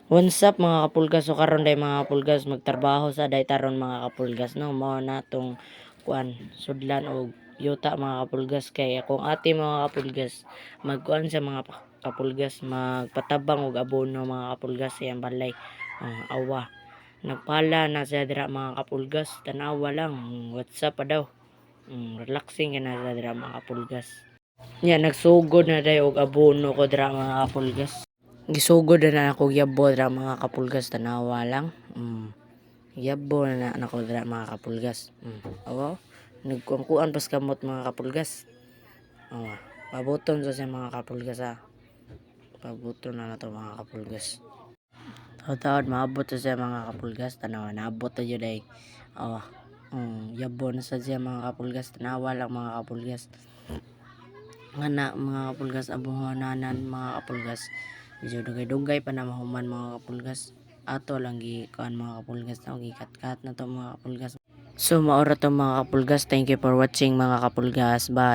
What's up mga kapulgas? So karon day mga kapulgas magtrabaho sa day taron mga kapulgas no mao na tong kuan sudlan og yuta mga kapulgas kay akong ate mga kapulgas magkuan sa mga kapulgas magpatabang og abono mga kapulgas sa iyang balay. Awa nagpala na siya dira mga kapulgas tanawa lang what's up pa daw. Relaxing na siya dira mga kapulgas. Nagsugod na day og abono ko dira mga kapulgas. Gisugod na ako yabo dira mga kapulgas tanawa lang. Yabo na nako dira mga kapulgas. Awa nagkuan pas kamot mga kapulgas. Pabuton sa siya mga kapulgas Pabuton na nato mga kapulgas. Taod maabot sa siya mga kapulgas tanawa naabot na jud ay. Awa. Yabo na sa siya mga kapulgas tanawa lang mga kapulgas. Ngana mga kapulgas abuhonanan mga kapulgas. Medyo dugay-dugay pa na mahuman mga kapulgas. Ato lang kuan mga kapulgas na gikat-kat na to mga kapulgas. So maura to mga kapulgas. Thank you for watching mga kapulgas. Bye.